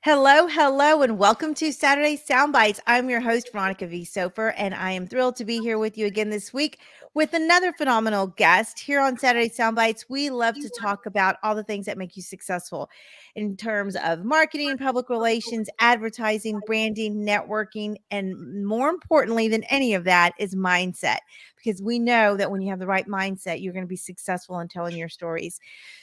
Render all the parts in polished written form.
Hello, hello, and welcome to Saturday Soundbites. I'm your host, Veronica V. Sofer, and I am thrilled to be here with you again this week with another phenomenal guest. Here on Saturday Soundbites, we love to talk about all the things that make you successful in terms of marketing, public relations, advertising, branding, networking, and more importantly than any of that is mindset. Because we know that when you have the right mindset, you're going to be successful in telling your stories.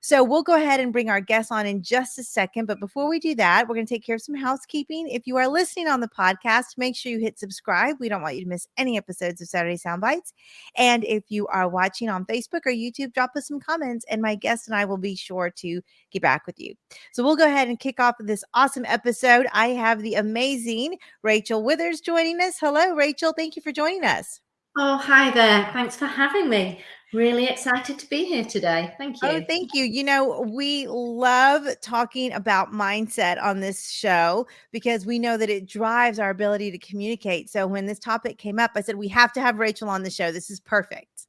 So we'll go ahead and bring our guest on in just a second. But before we do that, we're going to take care of some housekeeping. If you are listening on the podcast, make sure you hit subscribe. We don't want you to miss any episodes of Saturday Soundbites. And if you are watching on Facebook or YouTube, drop us some comments, and my guest and I will be sure to get back with you. So we'll go ahead and kick off this awesome episode. I have the amazing Rachel Withers joining us. Hello, Rachel. Thank you for joining us. Oh, hi there. Thanks for having me. Really excited to be here today. Thank Oh, you. thank you. You know, we love talking about mindset on this show because we know that it drives our ability to communicate. So when this topic came up, I said, we have to have Rachel on the show. This is perfect.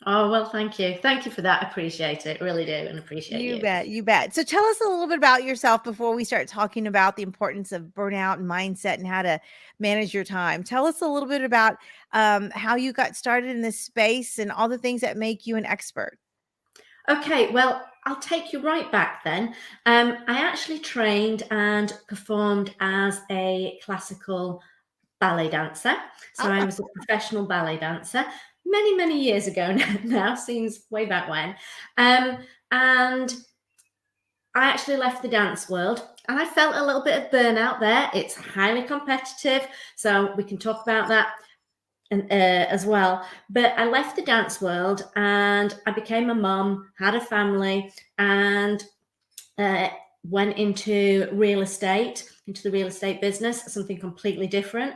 Oh, well, thank you. Thank you for that. I appreciate it. Really do. And appreciate You you. bet. You bet. So tell us a little bit about yourself before we start talking about the importance of burnout and mindset and how to manage your time. Tell us a little bit about how you got started in this space and all the things that make you an expert. Okay, well, I'll take you right back then. I actually trained and performed as a classical ballet dancer. So I was a professional ballet dancer many, many years ago now, seems way back when. And I actually left the dance world and I felt a little bit of burnout there. It's highly competitive, so we can talk about that as well. But I left the dance world and I became a mum, had a family, and went into real estate, into the real estate business, something completely different.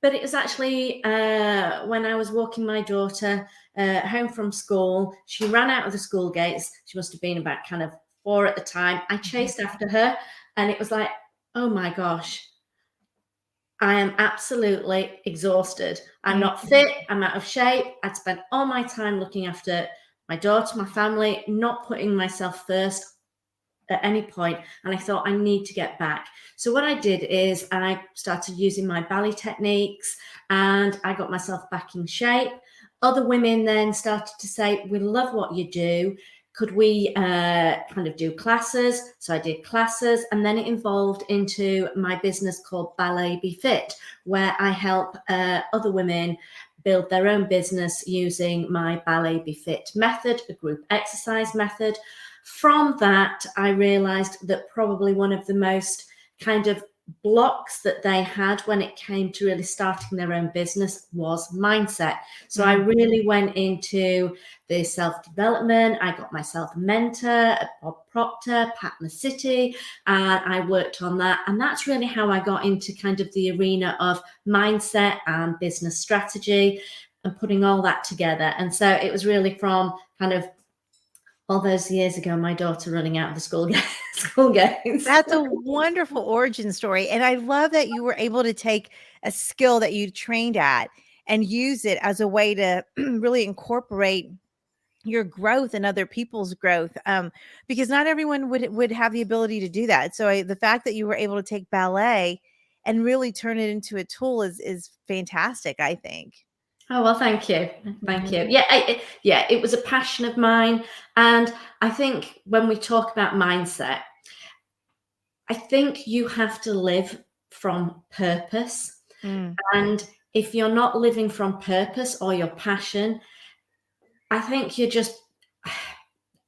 But it was actually when I was walking my daughter home from school. She ran out of the school gates. She must have been about kind of 4 at the time. I chased after her and it was like, oh my gosh, I am absolutely exhausted. I'm not fit. I'm out of shape. I'd spent all my time looking after my daughter, my family, not putting myself first at any point. And I thought, I need to get back. So what I did is I started using my ballet techniques and I got myself back in shape. Other women then started to say, we love what you do. Could we kind of do classes? So I did classes, and then it evolved into my business called BalletBeFit, where I help other women build their own business using my BalletBeFit method, a group exercise method. From that, I realized that probably one of the most kind of blocks that they had when it came to really starting their own business was mindset. So I really went into the self-development. I got myself a mentor at Bob Proctor, Patna City, and I worked on that. And that's really how I got into kind of the arena of mindset and business strategy and putting all that together. And so it was really from kind of all those years ago, my daughter running out of the school gates. That's a wonderful origin story. And I love that you were able to take a skill that you trained at and use it as a way to really incorporate your growth and other people's growth, because not everyone would have the ability to do that. So the fact that you were able to take ballet and really turn it into a tool is fantastic, I think. Oh, well, thank you. Thank you. Mhm. Yeah, it was a passion of mine. And I think when we talk about mindset, I think you have to live from purpose. Mm. And if you're not living from purpose or your passion, I think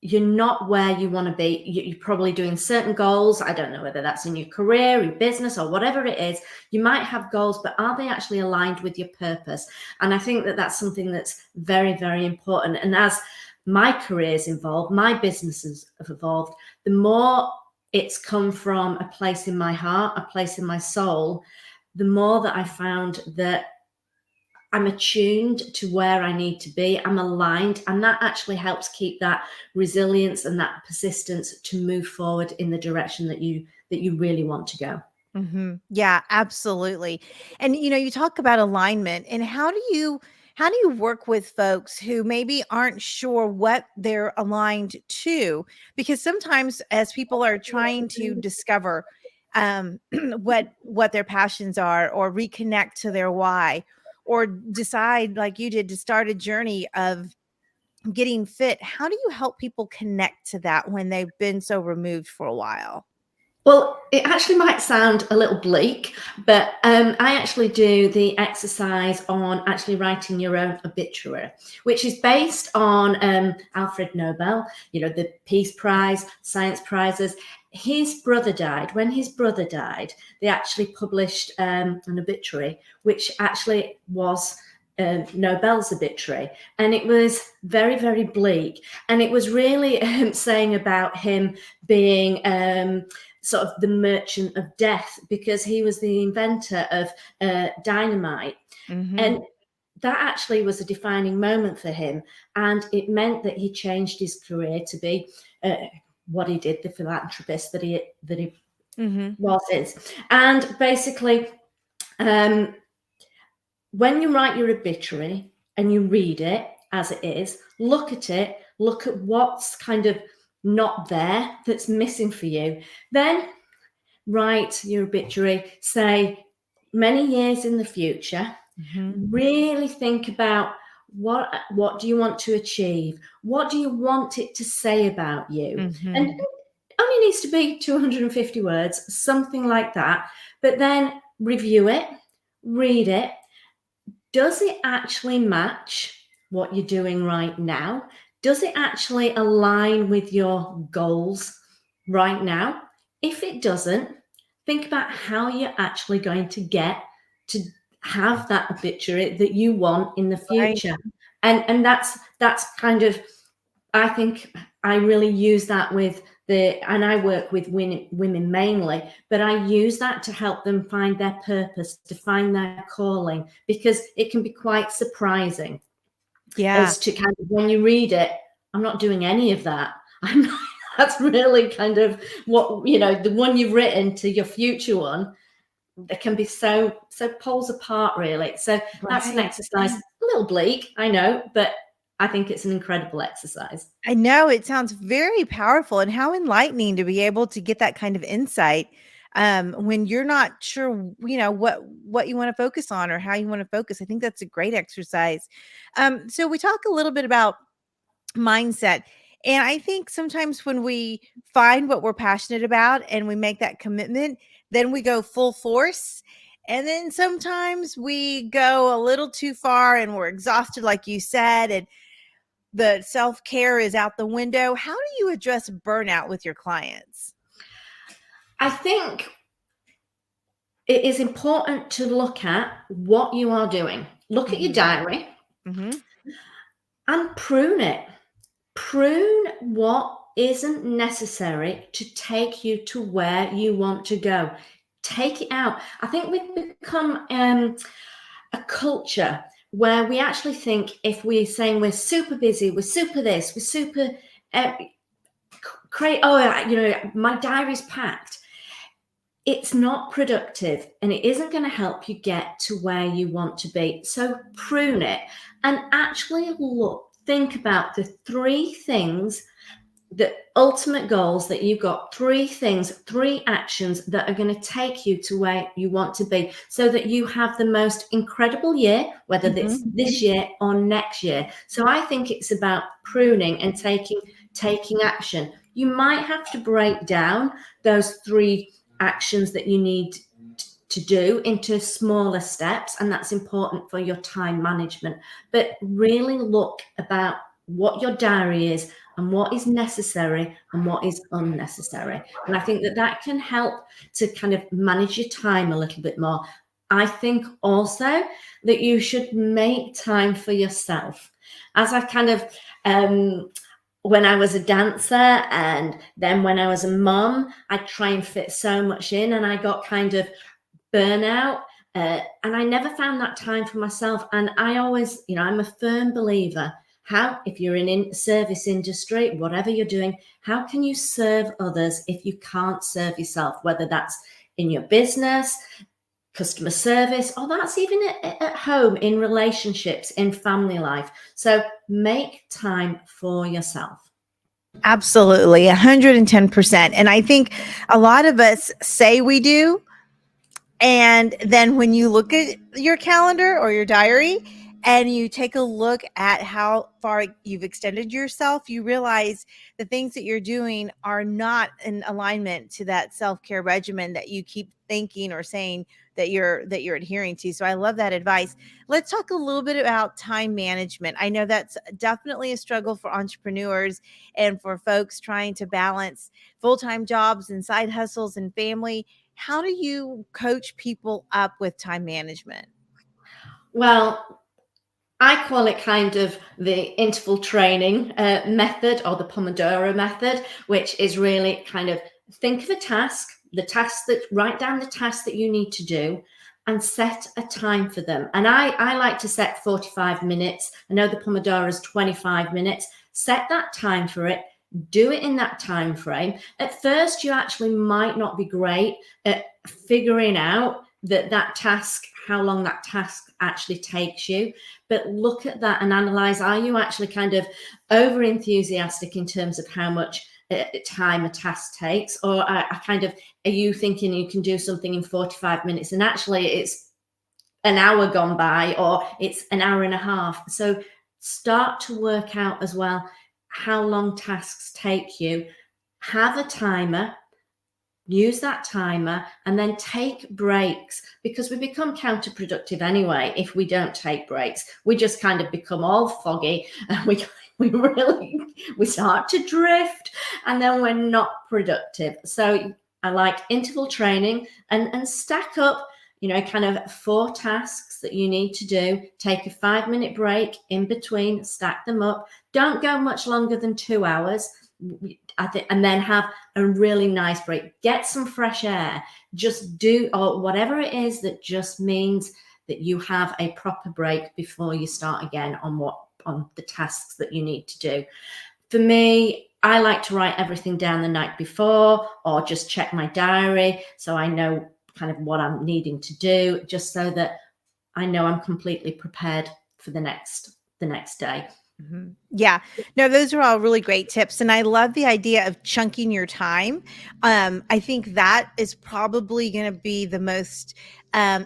you're not where you want to be. You're probably doing certain goals. I don't know whether that's in your career, your business, or whatever it is. You might have goals, but are they actually aligned with your purpose? And I think that that's something that's very, very important. And as my career's evolved, my businesses have evolved, the more it's come from a place in my heart, a place in my soul, the more that I found that I'm attuned to where I need to be. I'm aligned, and that actually helps keep that resilience and that persistence to move forward in the direction that you really want to go. Yeah, absolutely. And you talk about alignment, and how do you work with folks who maybe aren't sure what they're aligned to? Because sometimes as people are trying to discover what their passions are, or reconnect to their why, or decide, like you did, to start a journey of getting fit. How do you help people connect to that when they've been so removed for a while? Well, it actually might sound a little bleak, but I actually do the exercise on actually writing your own obituary, which is based on Alfred Nobel, the Peace Prize, Science Prizes. His brother died. When his brother died, they actually published an obituary, which actually was Nobel's obituary. And it was very, very bleak. And it was really saying about him being sort of the merchant of death, because he was the inventor of dynamite. Mm-hmm. And that actually was a defining moment for him. And it meant that he changed his career to be what he did, the philanthropist that he was. And basically, when you write your obituary and you read it as it is, look at what's kind of not there, that's missing for you. Then write your obituary, say many years in the future. Really think about what do you want to achieve? What do you want it to say about you? And it only needs to be 250 words, something like that. But then review it, read it. Does it actually match what you're doing right now? Does it actually align with your goals right now? If it doesn't, think about how you're actually going to get to have that obituary that you want in the future. Right. And that's kind of, I think I really use that with and I work with women mainly, but I use that to help them find their purpose, to find their calling, because it can be quite surprising. As to kind of, when you read it, I'm not doing any of that. That's really kind of what, the one you've written to your future one, they can be so poles apart, really. So that's an exercise, a little bleak, I know, but I think it's an incredible exercise. I know, it sounds very powerful, and how enlightening to be able to get that kind of insight when you're not sure, what you want to focus on or how you want to focus. I think that's a great exercise. So we talk a little bit about mindset. And I think sometimes when we find what we're passionate about and we make that commitment, then we go full force. And then sometimes we go a little too far and we're exhausted, like you said, and the self-care is out the window. How do you address burnout with your clients? I think it is important to look at what you are doing. Look at your diary and prune it. Prune what isn't necessary to take you to where you want to go. Take it out. I think we've become a culture where we actually think, if we're saying we're super busy, we're super this, we're super my diary's packed, it's not productive, and it isn't going to help you get to where you want to be. So prune it and actually think about the 3 things, the ultimate goals that you've got, 3 things, 3 actions that are going to take you to where you want to be, so that you have the most incredible year, whether it's this year or next year. So I think it's about pruning and taking action. You might have to break down those 3 actions that you need to do into smaller steps, and that's important for your time management. But really look about what your diary is and what is necessary and what is unnecessary. And I think that can help to kind of manage your time a little bit more. I think also that you should make time for yourself. As I kind of when I was a dancer, and then when I was a mom, I try and fit so much in, and I got kind of burnout, and I never found that time for myself. And I always, I'm a firm believer, if you're in service industry, whatever you're doing, how can you serve others if you can't serve yourself? Whether that's in your business, customer service, or that's even at home, in relationships, in family life. So make time for yourself. Absolutely, 110%. And I think a lot of us say we do, and then when you look at your calendar or your diary and you take a look at how far you've extended yourself, you realize the things that you're doing are not in alignment to that self-care regimen that you keep thinking or saying that you're adhering to. So I love that advice. Let's talk a little bit about time management. I know that's definitely a struggle for entrepreneurs and for folks trying to balance full-time jobs and side hustles and family. How do you coach people up with time management? Well, I call it kind of the interval training method, or the Pomodoro method, which is really kind of think of a task, write down the task that you need to do and set a time for them. And I like to set 45 minutes. I know the Pomodoro is 25 minutes. Set that time for it. Do it in that time frame. At first, you actually might not be great at figuring out that task, how long that task actually takes you. But look at that and analyze, are you actually kind of over enthusiastic in terms of how much time a task takes, or are you thinking you can do something in 45 minutes and actually it's an hour gone by, or it's an hour and a half? So start to work out as well how long tasks take you. Have a timer, use that timer, and then take breaks, because we become counterproductive anyway if we don't take breaks. We just kind of become all foggy and we start to drift, and then we're not productive. So I like interval training, and stack up, kind of 4 tasks that you need to do. Take a 5-minute break in between, stack them up. Don't go much longer than 2 hours. And then have a really nice break. Get some fresh air. Just do, or whatever it is that just means that you have a proper break before you start again on the tasks that you need to do. For me, I like to write everything down the night before, or just check my diary so I know kind of what I'm needing to do, just so that I know I'm completely prepared for the next day. Mhm. Yeah. No, those are all really great tips. And I love the idea of chunking your time. I think that is probably going to be the most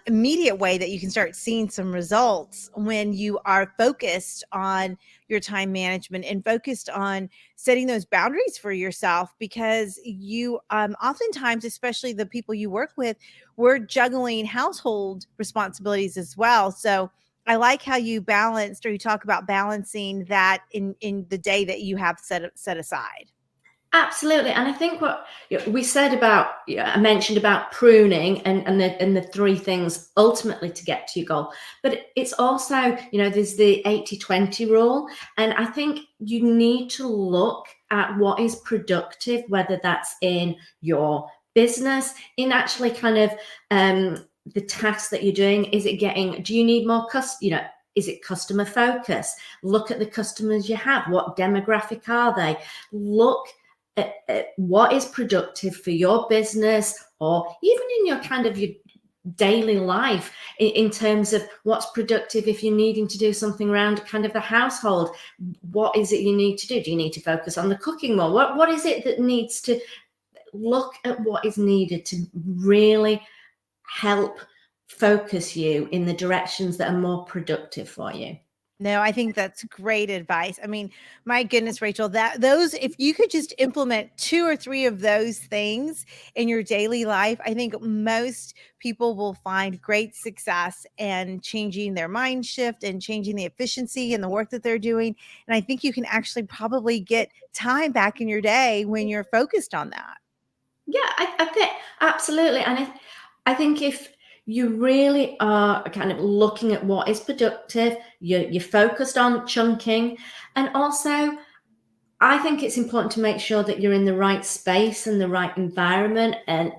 immediate way that you can start seeing some results when you are focused on your time management and focused on setting those boundaries for yourself, because you oftentimes, especially the people you work with, we're juggling household responsibilities as well. So I like how you balanced, or you talk about balancing that in the day that you have set aside. Absolutely. And I think what we said about, I mentioned about pruning and the 3 things ultimately to get to your goal. But it's also, there's the 80-20 rule. And I think you need to look at what is productive, whether that's in your business, in actually kind of the tasks that you're doing. Do you need more is it customer focus? Look at the customers you have. What demographic are they? Look at what is productive for your business, or even in your kind of your daily life, in terms of what's productive if you're needing to do something around kind of the household. What is it you need to do? Do you need to focus on the cooking more? What is it that needs to look at what is needed to really help focus you in the directions that are more productive for you? No, I think that's great advice. I mean, my goodness, Rachel, that those, if you could just implement 2 or 3 of those things in your daily life, I think most people will find great success and changing their mind shift and changing the efficiency and the work that they're doing. And I think you can actually probably get time back in your day when you're focused on that. Yeah, I think absolutely. And I think if you really are kind of looking at what is productive, you're focused on chunking. And also, I think it's important to make sure that you're in the right space and the right environment. And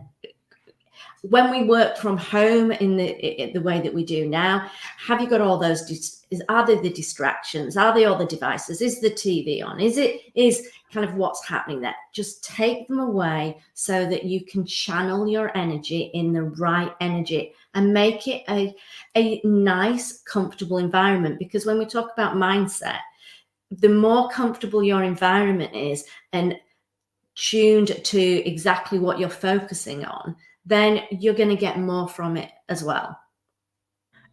when we work from home in the way that we do now, have you got all those? Are there the distractions? Are they all the devices? Is the TV on? Is kind of what's happening there? Just take them away so that you can channel your energy in the right energy and make it a nice, comfortable environment. Because when we talk about mindset, the more comfortable your environment is and tuned to exactly what you're focusing on, then you're going to get more from it as well.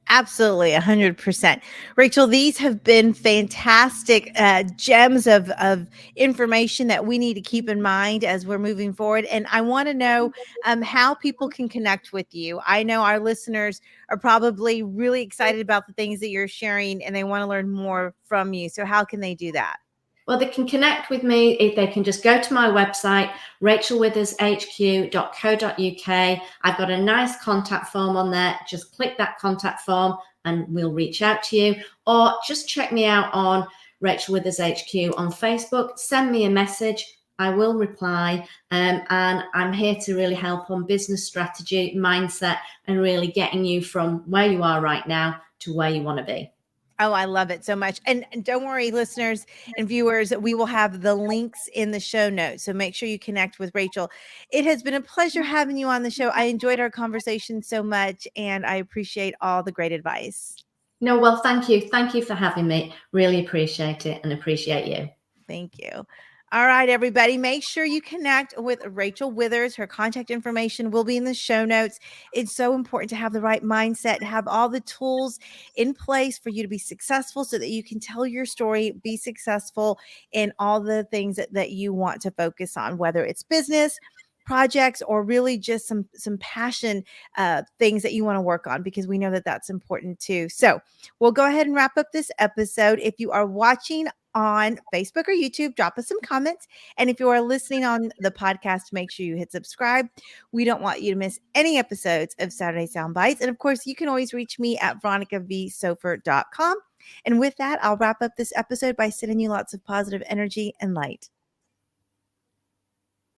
Absolutely, 100%. Rachel, these have been fantastic gems of information that we need to keep in mind as we're moving forward. And I want to know how people can connect with you. I know our listeners are probably really excited about the things that you're sharing and they want to learn more from you. So, how can they do that? Well, they can connect with me if they can just go to my website, rachelwithershq.co.uk. I've got a nice contact form on there. Just click that contact form and we'll reach out to you. Or just check me out on Rachel Withers HQ on Facebook. Send me a message. I will reply. And I'm here to really help on business strategy, mindset, and really getting you from where you are right now to where you want to be. Oh, I love it so much. And don't worry, listeners and viewers, we will have the links in the show notes. So make sure you connect with Rachel. It has been a pleasure having you on the show. I enjoyed our conversation so much, and I appreciate all the great advice. No, well, thank you. Thank you for having me. Really appreciate it and appreciate you. Thank you. All right, everybody, make sure you connect with Rachel Withers. Her contact information will be in the show notes. It's so important to have the right mindset, have all the tools in place for you to be successful so that you can tell your story, be successful in all the things that you want to focus on, whether it's business, projects, or really just some passion things that you want to work on, because we know that that's important too. So we'll go ahead and wrap up this episode. If you are watching on Facebook or YouTube, drop us some comments. And if you are listening on the podcast, make sure you hit subscribe. We don't want you to miss any episodes of Saturday Sound Bites. And of course, you can always reach me at veronicavsofer.com. And with that, I'll wrap up this episode by sending you lots of positive energy and light.